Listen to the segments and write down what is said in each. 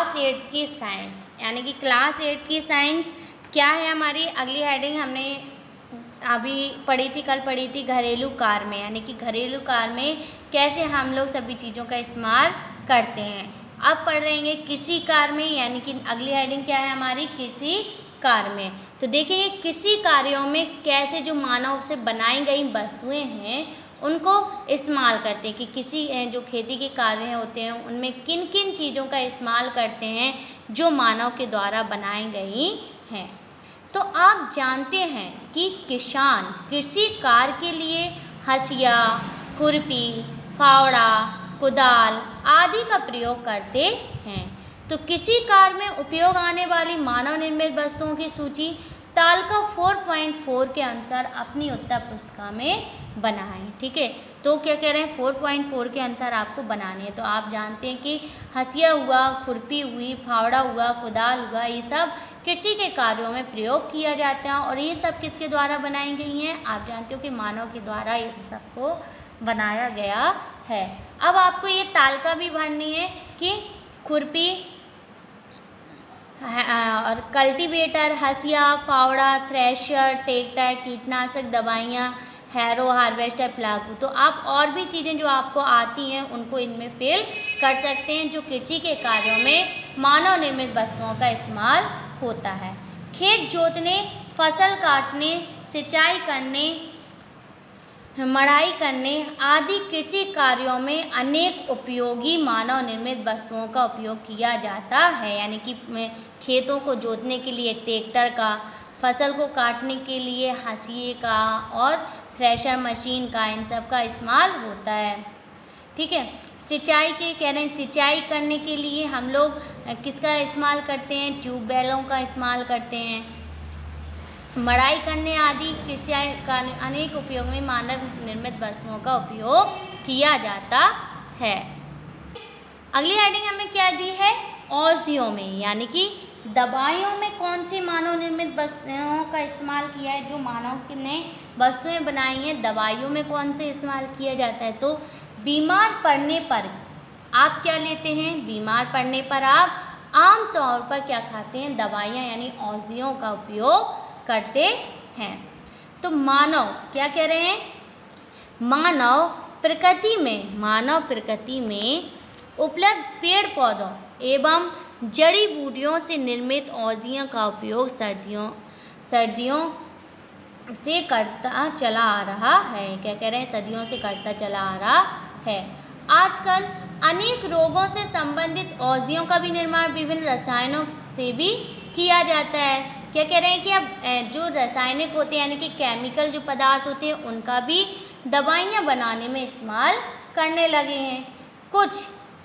Class 8 की science, यानी कि क्लास 8 की साइंस क्या है हमारी। अगली हेडिंग हमने अभी पढ़ी थी, कल पढ़ी थी, घरेलू कार में, यानी कि घरेलू कार में कैसे हम लोग सभी चीज़ों का इस्तेमाल करते हैं। अब पढ़ रहे हैं कृषि कार में, यानी कि अगली हेडिंग क्या है हमारी, कृषि कार में। तो देखेंगे कृषि कार्यों में कैसे जो मानव से बनाई गई वस्तुएं हैं उनको इस्तेमाल करते हैं, कि किसी जो खेती के कार्य होते हैं उनमें किन किन चीज़ों का इस्तेमाल करते हैं जो मानव के द्वारा बनाई गई हैं। तो आप जानते हैं कि किसान कृषि कार्य के लिए हंसिया, खुरपी, फावड़ा, कुदाल आदि का प्रयोग करते हैं। तो कृषि कार्य में उपयोग आने वाली मानव निर्मित वस्तुओं की सूची तालिका 4.4 के अनुसार अपनी उत्तर पुस्तिका में बनाएं। ठीक है, तो क्या कह रहे हैं, 4.4 के अनुसार आपको बनानी है। तो आप जानते हैं कि हंसिया हुआ, खुरपी हुई, फावड़ा हुआ, कुदाल हुआ, ये सब कृषि के कार्यों में प्रयोग किया जाता है। और ये सब किसके द्वारा बनाई गई हैं, आप जानते हो कि मानव के द्वारा ये सबको बनाया गया है। अब आपको ये तालिका भी भरनी है कि खुरपी और कल्टीवेटर, हंसिया, फावड़ा, थ्रेशर, ट्रैक्टर, कीटनाशक दवाइयाँ, हैरो, हार्वेस्टर, प्लागू। तो आप और भी चीज़ें जो आपको आती हैं उनको इनमें फिल कर सकते हैं जो कृषि के कार्यों में मानव निर्मित वस्तुओं का इस्तेमाल होता है। खेत जोतने, फसल काटने, सिंचाई करने, मड़ाई करने आदि कृषि कार्यों में अनेक उपयोगी मानव निर्मित वस्तुओं का उपयोग किया जाता है। यानी कि खेतों को जोतने के लिए ट्रैक्टर का, फसल को काटने के लिए हंसिए का और थ्रेशर मशीन का, इन सब का इस्तेमाल होता है। ठीक है, सिंचाई के कह रहे हैं, सिंचाई करने के लिए हम लोग किसका इस्तेमाल करते हैं, ट्यूबवेलों का इस्तेमाल करते हैं। मड़ाई करने आदि कृषि का अनेक उपयोग में मानव निर्मित वस्तुओं का उपयोग किया जाता है। अगली हेडिंग हमें क्या दी है, औषधियों में, यानी कि दवाइयों में कौन सी मानव निर्मित वस्तुओं का इस्तेमाल किया है, जो मानव ने वस्तुएं बनाई हैं दवाइयों में कौन से इस्तेमाल किया जाता है। तो बीमार पड़ने पर आप क्या लेते हैं, बीमार पड़ने पर आप आम तौर पर क्या खाते हैं, दवाइयाँ यानी औषधियों का उपयोग करते हैं। तो मानव क्या कह रहे हैं, मानव प्रकृति में उपलब्ध पेड़ पौधों एवं जड़ी बूटियों से निर्मित औषधियों का उपयोग सर्दियों से करता चला आ रहा है। क्या कह रहे हैं, सदियों से करता चला आ रहा है। आजकल अनेक रोगों से संबंधित औषधियों का भी निर्माण विभिन्न रसायनों से भी किया जाता है। क्या कह रहे हैं कि अब जो रासायनिक होते हैं यानी कि केमिकल जो पदार्थ होते हैं उनका भी दवाइयाँ बनाने में इस्तेमाल करने लगे हैं। कुछ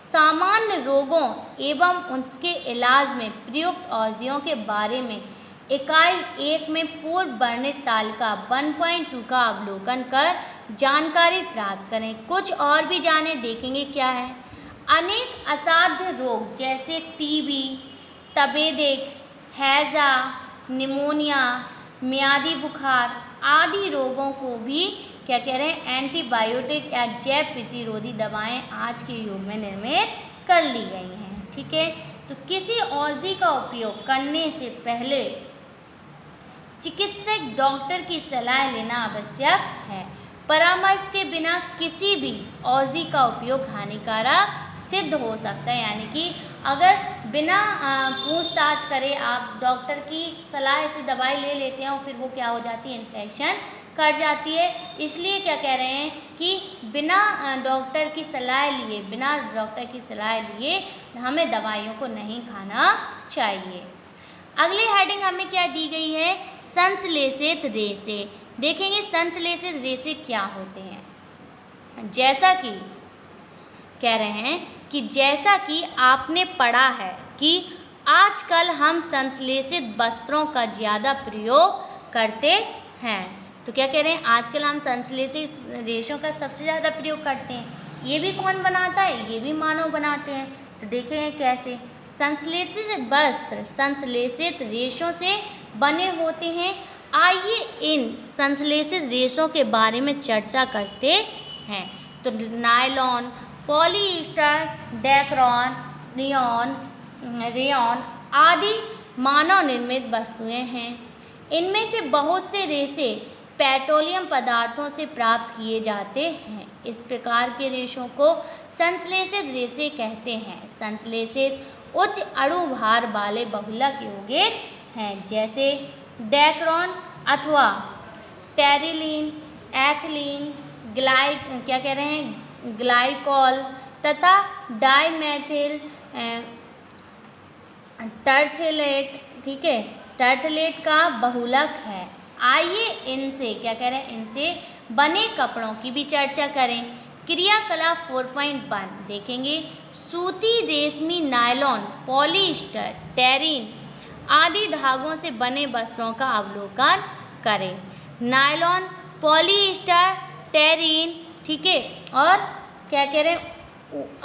सामान्य रोगों एवं उसके इलाज में प्रयुक्त औषधियों के बारे में इकाई 1 में पूर्व वर्णित तालिका 1.2 का अवलोकन कर जानकारी प्राप्त करें। कुछ और भी जाने देखेंगे क्या है। अनेक असाध्य रोग जैसे टीबी, तपेदिक, हैजा, निमोनिया, मियादी बुखार आदि रोगों को भी क्या कह रहे हैं, एंटीबायोटिक या जैव प्रतिरोधी दवाएं आज के युग में निर्मित कर ली गई हैं। ठीक है, तो किसी औषधि का उपयोग करने से पहले चिकित्सक डॉक्टर की सलाह लेना आवश्यक है। परामर्श के बिना किसी भी औषधि का उपयोग हानिकारक सिद्ध हो सकता है। यानी कि अगर बिना पूछताछ करे आप डॉक्टर की सलाह से दवाई ले लेते हैं और फिर वो क्या हो जाती है, इन्फेक्शन कर जाती है। इसलिए क्या कह रहे हैं कि बिना डॉक्टर की सलाह लिए हमें दवाइयों को नहीं खाना चाहिए। अगली हेडिंग हमें क्या दी गई है, संश्लेषित रेशे। देखेंगे संश्लेषित रेशे क्या होते हैं। जैसा कि कह रहे हैं कि जैसा कि आपने पढ़ा है कि आजकल हम संश्लेषित वस्त्रों का ज़्यादा प्रयोग करते हैं। तो क्या कह रहे हैं, आजकल हम संश्लेषित रेशों का सबसे ज़्यादा प्रयोग करते हैं। ये भी कौन बनाता है, ये भी मानव बनाते हैं। तो देखेंगे कैसे। संश्लेषित वस्त्र संश्लेषित रेशों से बने होते हैं। आइए इन संश्लेषित रेशों के बारे में चर्चा करते हैं। तो nylon, polyester, Dacron, rayon, rayon आदि मानव निर्मित वस्तुएं हैं। इनमें से बहुत से रेशे पेट्रोलियम पदार्थों से प्राप्त किए जाते हैं। इस प्रकार के रेशों को संश्लेषित रेशे कहते हैं। संश्लेषित उच्च अणु भार वाले बहुलक यौगिक हैं, जैसे डेक्रोन अथवा टेरिलीन, एथिलीन, ग्लाइकॉल तथा डाइमेथिल टर्थिलेट, ठीक है, टर्थिलेट का बहुलक है। आइए इनसे इनसे बने कपड़ों की भी चर्चा करें। क्रियाकलाप 4.1 देखेंगे। सूती, रेशमी, नायलॉन, पॉलीस्टर, टेरिन आदि धागों से बने वस्त्रों का अवलोकन करें। नायलॉन, पॉलीस्टर, टेरिन, ठीक है, और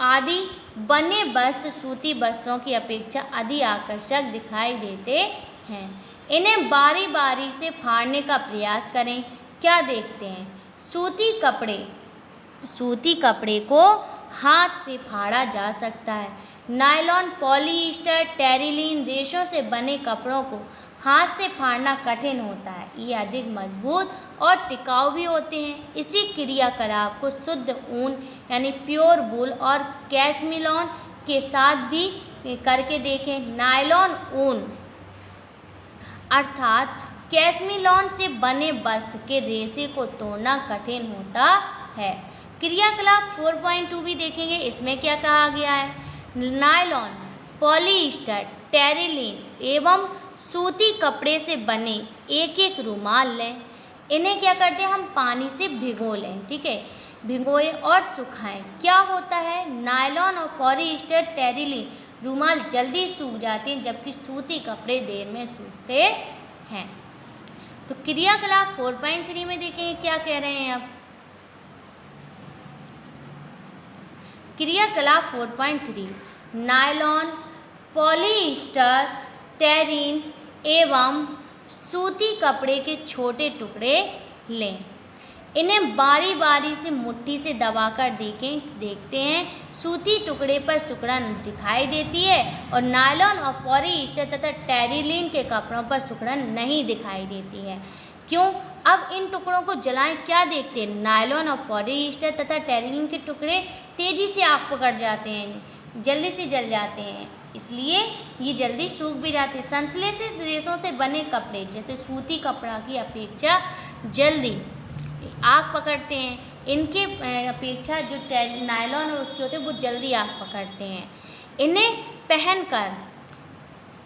आदि बने वस्त्र सूती वस्त्रों की अपेक्षा अधिक आकर्षक दिखाई देते हैं। इन्हें बारी बारी से फाड़ने का प्रयास करें। क्या देखते हैं? सूती कपड़े को हाथ से फाड़ा जा सकता है। नायलॉन, पॉलीस्टर, टेरिलीन रेशों से बने कपड़ों को हाथ से फाड़ना कठिन होता है। ये अधिक मजबूत और टिकाऊ भी होते हैं। इसी क्रियाकलाप को शुद्ध ऊन यानी प्योर वूल और कैसमिलॉन के साथ भी करके देखें। नायलॉन ऊन अर्थात कैसमिलॉन से बने वस्त्र के रेशे को तोड़ना कठिन होता है। क्रियाकलाप 4.2 भी देखेंगे। इसमें क्या कहा गया है? नायलॉन, पॉलीस्टर, टेरिलीन एवं सूती कपड़े से बने एक एक रुमाल लें। इन्हें क्या करते हैं? हम पानी से भिगो लें, ठीक है, भिगोएं और सुखाएं। क्या होता है? नायलॉन और पॉलीस्टर, टेरिलीन रुमाल जल्दी सूख जाते हैं, जबकि सूती कपड़े देर में सूखते हैं। तो क्रियाकलाप 4.3 में देखेंगे क्या कह रहे हैं। अब क्रियाकलाप 4.3 नायलॉन, पॉलीस्टर, टेरिन एवं सूती कपड़े के छोटे टुकड़े लें। इन्हें बारी बारी से मुट्ठी से दबाकर देखते हैं। सूती टुकड़े पर सिकुड़न दिखाई देती है और नायलॉन और पॉलीस्टर तथा टेरिलीन के कपड़ों पर सिकुड़न नहीं दिखाई देती है। क्यों? अब इन टुकड़ों को जलाएं, क्या देखते हैं? नायलॉन और पॉलीस्टर तथा टेरिलीन के टुकड़े तेजी से आग पकड़ जाते हैं, जल्दी से जल जाते हैं, इसलिए ये जल्दी सूख भी जाते हैं। संश्लेषित रेशों से बने कपड़े जैसे सूती कपड़ा की अपेक्षा जल्दी आग पकड़ते हैं। इनके अपेक्षा जो नायलॉन और उसके होते हैं वो जल्दी आग पकड़ते हैं। इन्हें पहनकर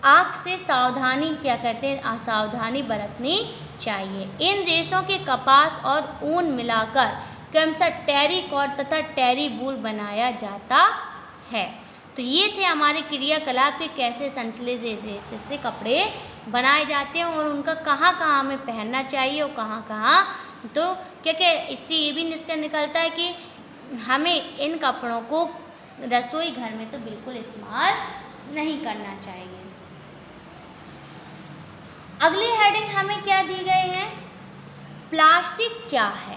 आग से सावधानी सावधानी बरतनी चाहिए। इन रेशों के कपास और ऊन मिलाकर क्रमशः टेरिकॉट तथा टेरीवूल बनाया जाता है। तो ये थे हमारे क्रियाकलाप के कैसे संश्लेषित रेशे से कपड़े बनाए जाते हैं और उनका कहाँ कहाँ हमें पहनना चाहिए और कहाँ कहाँ। तो क्या इससे ये भी निष्कर्ष निकलता है कि हमें इन कपड़ों को रसोई घर में तो बिल्कुल इस्तेमाल नहीं करना चाहिए। अगली हेडिंग हमें क्या दी गई है? प्लास्टिक क्या है?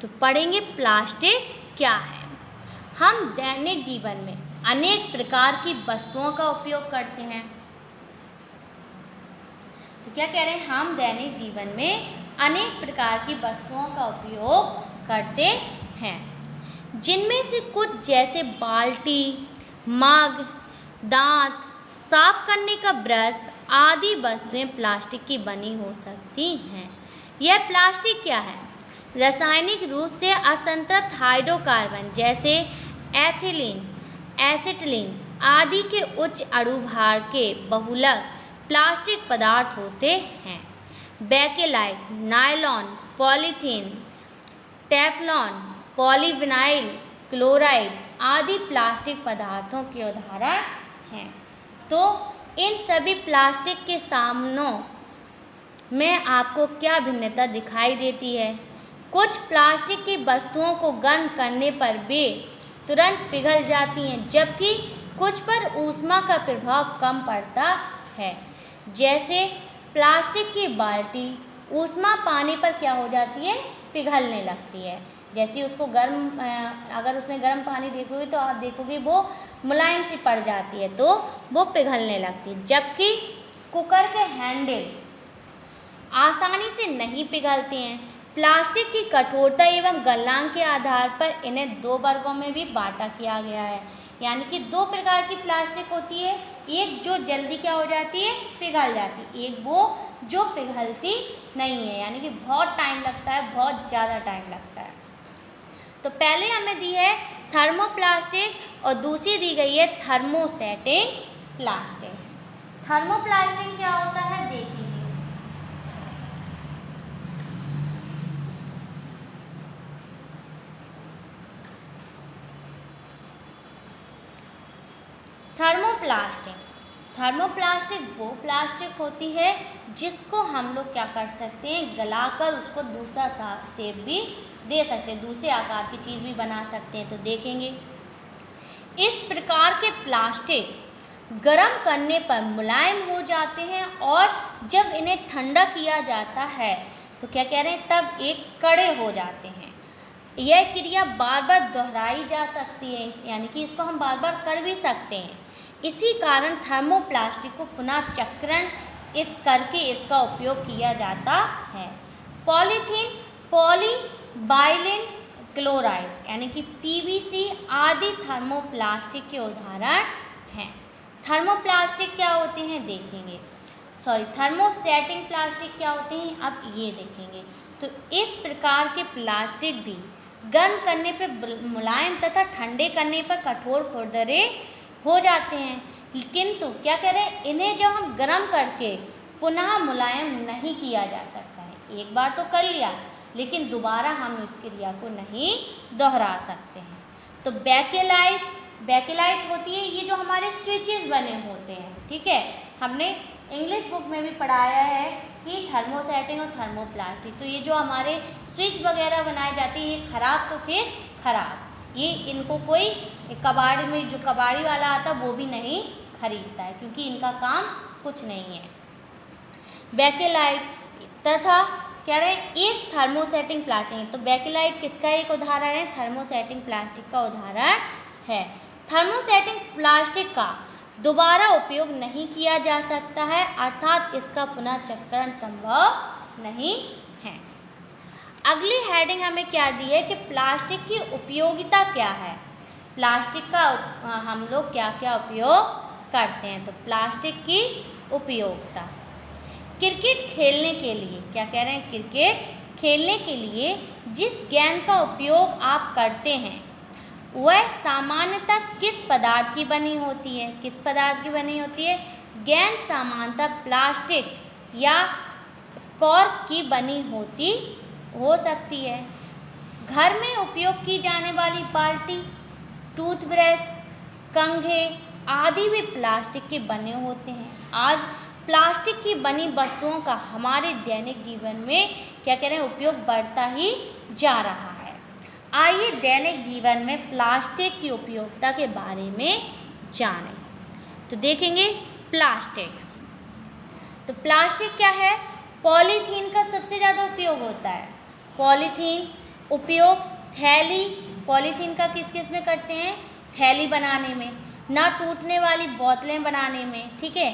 तो पढ़ेंगे प्लास्टिक क्या है। हम दैनिक जीवन में अनेक प्रकार की वस्तुओं का उपयोग करते हैं। तो क्या कह रहे हैं? हम दैनिक जीवन में अनेक प्रकार की वस्तुओं का उपयोग करते हैं, जिनमें से कुछ जैसे बाल्टी, मग, दांत, साफ करने का ब्रश आदि वस्तुएं प्लास्टिक की बनी हो सकती हैं। यह प्लास्टिक क्या है? रासायनिक रूप से असंतृप्त हाइड्रोकार्बन जैसे एथिलीन, एसिटिलीन आदि के उच्च अणु भार के बहुलक प्लास्टिक पदार्थ होते हैं। Bakelite, nylon, polythene, Teflon, polyvinyl chloride आदि प्लास्टिक पदार्थों के उदाहरण हैं। तो इन सभी प्लास्टिक के सामानों में आपको क्या भिन्नता दिखाई देती है? कुछ प्लास्टिक की वस्तुओं को गर्म करने पर वे तुरंत पिघल जाती हैं, जबकि कुछ पर ऊष्मा का प्रभाव कम पड़ता है। जैसे प्लास्टिक की बाल्टी ऊष्मा पाने पर क्या हो जाती है? पिघलने लगती है। जैसे ही उसको अगर उसमें गर्म पानी देखोगे तो आप देखोगे वो मुलायम सी पड़ जाती है, तो वो पिघलने लगती है। जबकि कुकर के हैंडल आसानी से नहीं पिघलते हैं। प्लास्टिक की कठोरता एवं गलनांक के आधार पर इन्हें 2 वर्गों में भी बांटा किया गया है। यानी कि 2 प्रकार की प्लास्टिक होती है, एक जो जल्दी क्या हो जाती है, पिघल जाती है, एक वो जो पिघलती नहीं है, यानी कि बहुत टाइम लगता है, बहुत ज़्यादा टाइम लगता है। तो पहले हमें दी है थर्मोप्लास्टिक और दूसरी दी गई है थर्मोसेटिंग प्लास्टिक। थर्मोप्लास्टिक क्या होता है देखिए। थर्मोप्लास्टिक वो प्लास्टिक होती है जिसको हम लोग क्या कर सकते हैं, गलाकर उसको दूसरा शेप भी दे सकते हैं, दूसरे आकार की चीज़ भी बना सकते हैं। तो देखेंगे इस प्रकार के प्लास्टिक गर्म करने पर मुलायम हो जाते हैं और जब इन्हें ठंडा किया जाता है तो क्या कह रहे हैं, तब एक कड़े हो जाते हैं। यह क्रिया बार बार दोहराई जा सकती है, यानी कि इसको हम बार बार कर भी सकते हैं। इसी कारण थर्मोप्लास्टिक को पुनः चक्रण करके इसका उपयोग किया जाता है। पॉलीथीन, पॉलीवाइलिन क्लोराइड यानी कि पीवीसी आदि थर्मोप्लास्टिक के उदाहरण हैं। थर्मोप्लास्टिक क्या होते हैं देखेंगे, थर्मोसेटिंग प्लास्टिक क्या होते हैं, अब ये देखेंगे। तो इस प्रकार के प्लास्टिक भी गर्म करने पर मुलायम तथा ठंडे करने पर कठोर खुरदरे हो जाते हैं, किंतु क्या कह रहे हैं, इन्हें जब हम गर्म करके पुनः मुलायम नहीं किया जा सकता है। एक बार तो कर लिया, लेकिन दोबारा हम इस क्रिया को नहीं दोहरा सकते हैं। तो बैकेलाइट होती है, ये जो हमारे स्विचेस बने होते हैं, ठीक है, हमने इंग्लिश बुक में भी पढ़ाया है कि थर्मोसेटिंग और थर्मोप्लास्टिक। तो ये जो हमारे स्विच वगैरह बनाए जाते हैं, ये खराब तो फिर खराब, ये इनको कोई कबाड़ी में जो कबाड़ी वाला आता वो भी नहीं खरीदता है, क्योंकि इनका काम कुछ नहीं है। बैकेलाइट तथा कह रहे हैं एक थर्मोसेटिंग प्लास्टिक है। तो बैकेलाइट किसका एक उदाहरण है, थर्मोसेटिंग प्लास्टिक का उदाहरण है। थर्मोसेटिंग प्लास्टिक का दोबारा उपयोग नहीं किया जा सकता है, अर्थात इसका पुनः चक्रण संभव नहीं है। अगली हेडिंग हमें क्या दी है कि प्लास्टिक की उपयोगिता क्या है, प्लास्टिक का हम लोग क्या क्या उपयोग करते हैं। तो प्लास्टिक की उपयोगिता, क्रिकेट खेलने के लिए, क्या कह रहे हैं, क्रिकेट खेलने के लिए जिस गेंद का उपयोग आप करते हैं वह सामान्यतः किस पदार्थ की बनी होती है, किस पदार्थ की बनी होती है, गेंद सामान्यतः प्लास्टिक या कॉर्क की बनी हो सकती है। घर में उपयोग की जाने वाली बाल्टी, टूथब्रश, कंघे आदि भी प्लास्टिक के बने होते हैं। आज प्लास्टिक की बनी वस्तुओं का हमारे दैनिक जीवन में क्या कह रहे हैं, उपयोग बढ़ता ही जा रहा है। आइए दैनिक जीवन में प्लास्टिक की उपयोगिता के बारे में जानें। तो देखेंगे प्लास्टिक, तो प्लास्टिक क्या है, पॉलीथीन का सबसे ज़्यादा उपयोग होता है। पॉलीथीन उपयोग थैली, पॉलीथीन का किस किस में करते हैं, थैली बनाने में, ना टूटने वाली बोतलें बनाने में, ठीक है,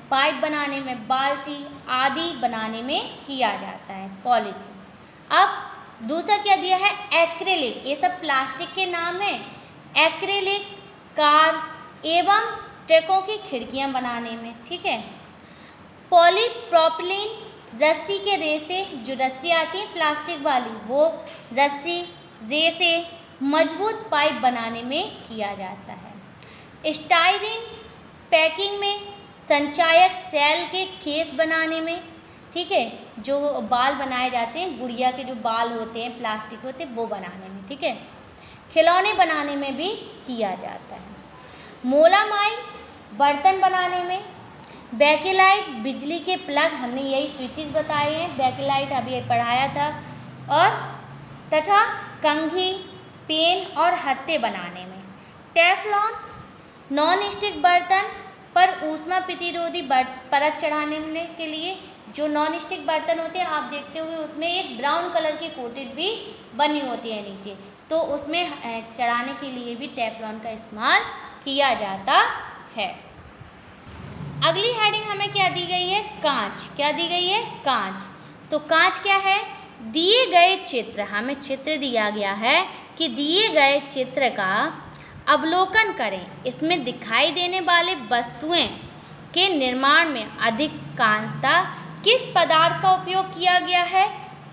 पाइप बनाने में, बाल्टी आदि बनाने में किया जाता है पॉलीथीन। अब दूसरा क्या दिया है, एक्रेलिक, ये सब प्लास्टिक के नाम हैं। एक्रेलिक कार एवं ट्रकों की खिड़कियां बनाने में, ठीक है। पॉलीप्रोपिलीन रस्सी के रेसे, जो रस्सी आती है प्लास्टिक वाली, वो रस्सी रेसे मजबूत पाइप बनाने में किया जाता है। स्टाइरीन पैकिंग में, संचायक सेल के केस बनाने में, ठीक है, जो बाल बनाए जाते हैं, गुड़िया के जो बाल होते हैं प्लास्टिक होते हैं वो बनाने में, ठीक है। खिलौने बनाने में भी किया जाता है। मोलामाइन बर्तन बनाने में। बैकेलाइट बिजली के प्लग, हमने यही स्विचेस बताए हैं, बैकेलाइट अभी पढ़ाया था। और तथा कंघी, पेन और हत्थे बनाने में। टेफ्लॉन नॉन स्टिक बर्तन पर ऊष्मा प्रतिरोधी परत चढ़ाने के लिए। जो नॉन स्टिक बर्तन होते हैं आप देखते हुए उसमें एक ब्राउन कलर की कोटेड भी बनी होती है नीचे, तो उसमें चढ़ाने के लिए भी टेफ्लॉन का इस्तेमाल किया जाता है। अगली हेडिंग हमें क्या दी गई है? कांच। क्या दी गई है? कांच। तो कांच क्या है? दिए गए चित्र, हमें चित्र दिया गया है कि दिए गए चित्र का अवलोकन करें, इसमें दिखाई देने वाले वस्तुएं के निर्माण में अधिकांशतः किस पदार्थ का उपयोग किया गया है?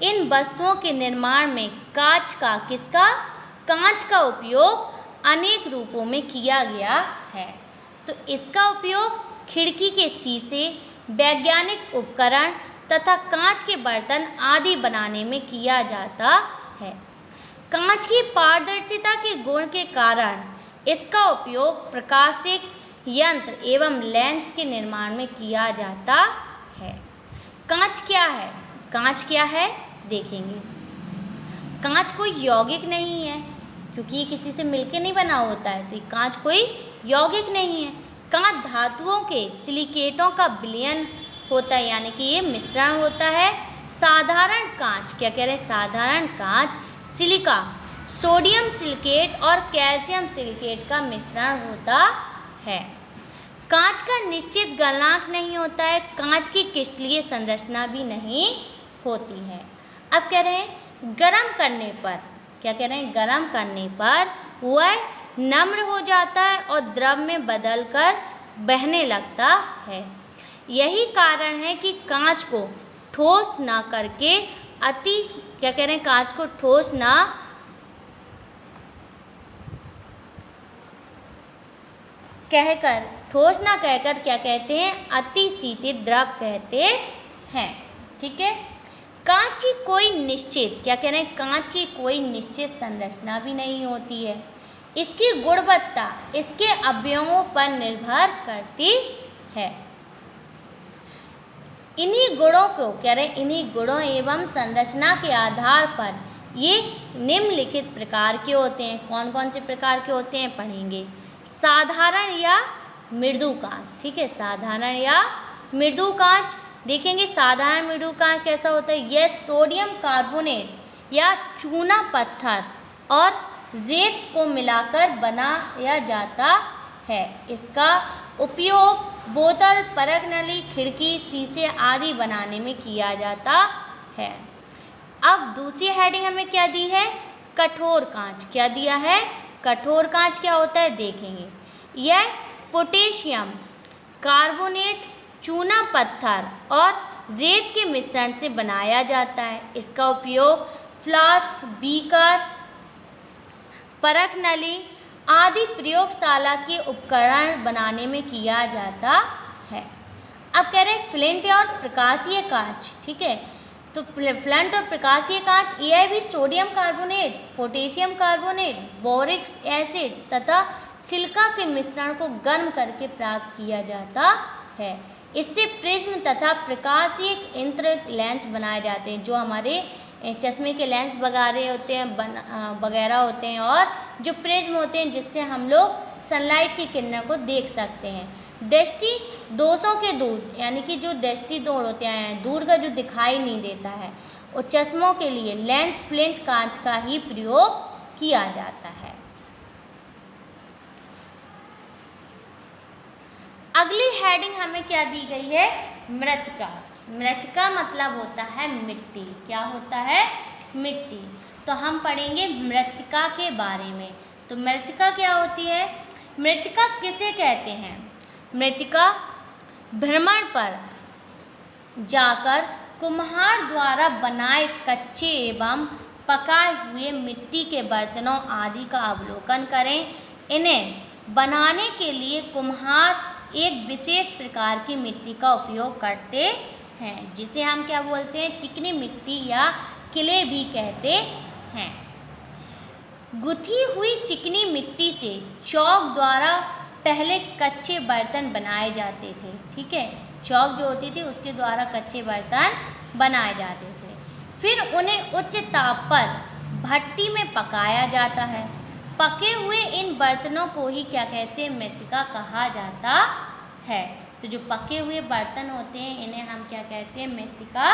इन वस्तुओं के निर्माण में कांच का उपयोग अनेक रूपों में किया गया है। तो इसका उपयोग खिड़की के शीशे, वैज्ञानिक उपकरण तथा कांच के बर्तन आदि बनाने में किया जाता है। कांच की पारदर्शिता के गुण के कारण इसका उपयोग प्रकाशिक यंत्र एवं लेंस के निर्माण में किया जाता है। कांच क्या है? कांच क्या है देखेंगे। कांच कोई यौगिक नहीं है, क्योंकि ये किसी से मिलकर नहीं बना होता है, तो ये कांच कोई यौगिक नहीं है। कांच धातुओं के सिलिकेटों का विलयन होता है, यानी कि ये मिश्रण होता है। साधारण कांच, क्या कह रहे हैं? साधारण कांच सिलिका, सोडियम सिलिकेट और कैल्शियम सिलिकेट का मिश्रण होता है। कांच का निश्चित गलनांक नहीं होता है, कांच की क्रिस्टलीय संरचना भी नहीं होती है। अब कह रहे हैं गर्म करने पर, क्या कह रहे हैं? गर्म करने पर वह नम्र हो जाता है और द्रव में बदलकर बहने लगता है। यही कारण है कि कांच को ठोस ना करके क्या कह रहे हैं? कांच को ठोस ना कहकर क्या कहते हैं? अति शीतल द्रव कहते हैं। ठीक है। कांच की कोई निश्चित, क्या कह रहे हैं? कांच की कोई निश्चित संरचना भी नहीं होती है। इसकी गुणवत्ता इसके अवयवों पर निर्भर करती है। इन्हीं गुणों को, कह रहे हैं, इन्हीं गुणों एवं संरचना के आधार पर ये निम्नलिखित प्रकार के होते हैं। कौन कौन से प्रकार के होते हैं पढ़ेंगे। साधारण या मृदु कांच। ठीक है, साधारण या मृदु कांच देखेंगे। साधारण मृदु कांच कैसा होता है? यह सोडियम कार्बोनेट या चूना पत्थर और रेत को मिलाकर बनाया जाता है। इसका उपयोग बोतल, परख नली, खिड़की, शीशे आदि बनाने में किया जाता है। अब दूसरी हेडिंग हमें क्या दी है? कठोर कांच। क्या दिया है? कठोर कांच क्या होता है देखेंगे। यह पोटेशियम कार्बोनेट, चूना पत्थर और रेत के मिश्रण से बनाया जाता है। इसका उपयोग फ्लास्क, बीकर, परख नली आदि प्रयोगशाला के उपकरण बनाने में किया जाता है। अब कह रहे हैं फ्लिंट और प्रकाशीय कांच। ठीक है, तो फ्लिंट और प्रकाशीय कांच यह भी sodium carbonate, potassium carbonate, boric acid तथा सिलिका के मिश्रण को गर्म करके प्राप्त किया जाता है। इससे प्रिज्म तथा प्रकाशीय यंत्र लेंस बनाए जाते हैं, जो हमारे चश्मे के लेंस वगैरह होते हैं और जो प्रिज्म होते हैं जिससे हम लोग सनलाइट की किरणों को देख सकते हैं। दृष्टि दोषों के दूर, यानी कि जो दृष्टि दोष होते हैं, दूर का जो दिखाई नहीं देता है, और चश्मों के लिए लेंस फ्लिंट कांच का ही प्रयोग किया जाता है। अगली हेडिंग हमें क्या दी गई है? मृत्तिका। मृत्तिका मतलब होता है मिट्टी। क्या होता है? मिट्टी। तो हम पढ़ेंगे मृत्तिका के बारे में। तो मृत्तिका क्या होती है? मृत्तिका किसे कहते हैं? मृत्तिका भ्रमण पर जाकर कुम्हार द्वारा बनाए कच्चे एवं पकाए हुए मिट्टी के बर्तनों आदि का अवलोकन करें। इन्हें बनाने के लिए कुम्हार एक विशेष प्रकार की मिट्टी का उपयोग करते हैं, जिसे हम क्या बोलते हैं? चिकनी मिट्टी या किले भी कहते हैं। गुथी हुई चिकनी मिट्टी से चौक द्वारा पहले कच्चे बर्तन बनाए जाते थे। ठीक है, चौक जो होती थी उसके द्वारा कच्चे बर्तन बनाए जाते थे। फिर उन्हें उच्च ताप पर भट्टी में पकाया जाता है। पके हुए इन बर्तनों को ही क्या कहते हैं? मृत्तिका कहा जाता है। तो जो पके हुए बर्तन होते हैं इन्हें हम क्या कहते हैं, मृत्तिका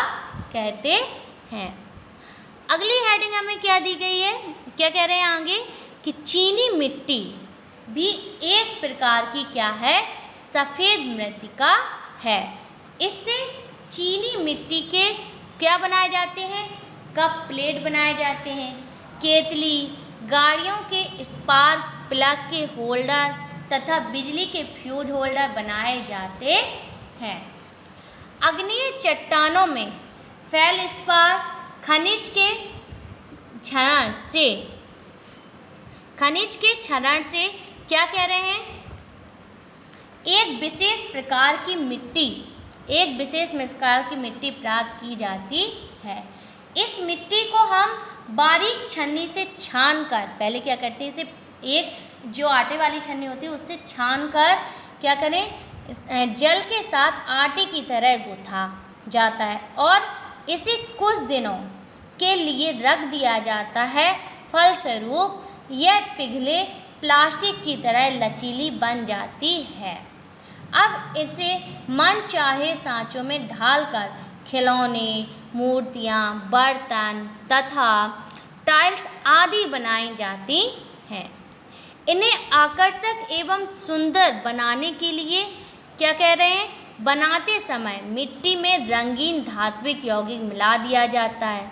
कहते हैं। अगली हेडिंग हमें क्या दी गई है, क्या कह रहे हैं आगे कि चीनी मिट्टी भी एक प्रकार की क्या है, सफ़ेद मृत्तिका है। इससे चीनी मिट्टी के क्या बनाए जाते हैं, कप प्लेट बनाए जाते हैं, केतली, गाड़ियों के स्पार्क प्लग के होल्डर तथा बिजली के फ्यूज होल्डर बनाए जाते हैं। अग्नीय चट्टानों में फेल्डस्पार खनिज के क्षरण से क्या कह रहे हैं, एक विशेष प्रकार की मिट्टी प्राप्त की जाती है। इस मिट्टी को हम बारीक छन्नी से छान कर, पहले क्या करते हैं, इसे एक जो आटे वाली छन्नी होती है उससे छान कर क्या करें, जल के साथ आटे की तरह गूंथा जाता है और इसे कुछ दिनों के लिए रख दिया जाता है। फलस्वरूप यह पिघले प्लास्टिक की तरह लचीली बन जाती है। अब इसे मनचाहे सांचों में ढालकर खिलौने, मूर्तियाँ, बर्तन तथा टाइल्स आदि बनाई जाती हैं। इन्हें आकर्षक एवं सुंदर बनाने के लिए क्या कह रहे हैं, बनाते समय मिट्टी में रंगीन धात्विक यौगिक मिला दिया जाता है।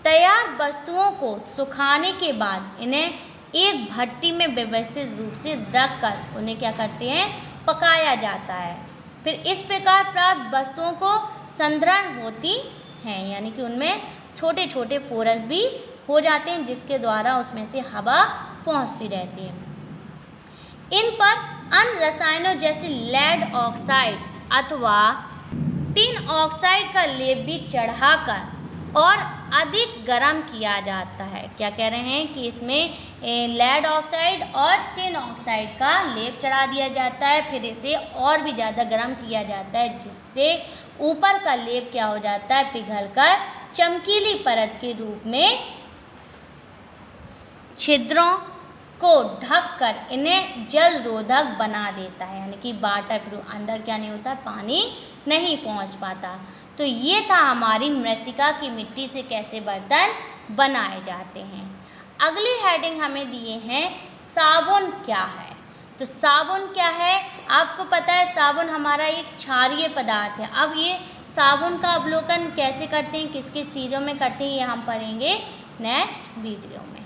तैयार वस्तुओं को सुखाने के बाद इन्हें एक भट्टी में व्यवस्थित रूप से रखकर उन्हें क्या करते हैं, पकाया जाता है। फिर इस प्रकार प्राप्त वस्तुओं को संधारण होती हैं, यानी कि उनमें छोटे छोटे पोरस भी हो जाते हैं जिसके द्वारा उसमें से हवा पहुंचती रहती है। इन पर अन्य रसायनों जैसे लेड ऑक्साइड अथवा टिन ऑक्साइड का लेप भी चढ़ाकर और अधिक गर्म किया जाता है। क्या कह रहे हैं कि इसमें लेड ऑक्साइड और टिन ऑक्साइड का लेप चढ़ा दिया जाता है, फिर इसे और भी ज़्यादा गर्म किया जाता है जिससे ऊपर का लेप क्या हो जाता है, पिघलकर चमकीली परत के रूप में छिद्रों को ढककर इन्हें जल रोधक बना देता है, यानी कि वाटर प्रूफ, अंदर क्या नहीं होता, पानी नहीं पहुंच पाता। तो ये था हमारी मृत्तिका की मिट्टी से कैसे बर्तन बनाए जाते हैं। अगली हेडिंग हमें दिए हैं साबुन क्या है। तो साबुन क्या है, आपको पता है साबुन हमारा एक क्षारीय पदार्थ है। अब ये साबुन का अवलोकन कैसे करते हैं, किस किस चीज़ों में करते हैं, ये हम पढ़ेंगे नेक्स्ट वीडियो में।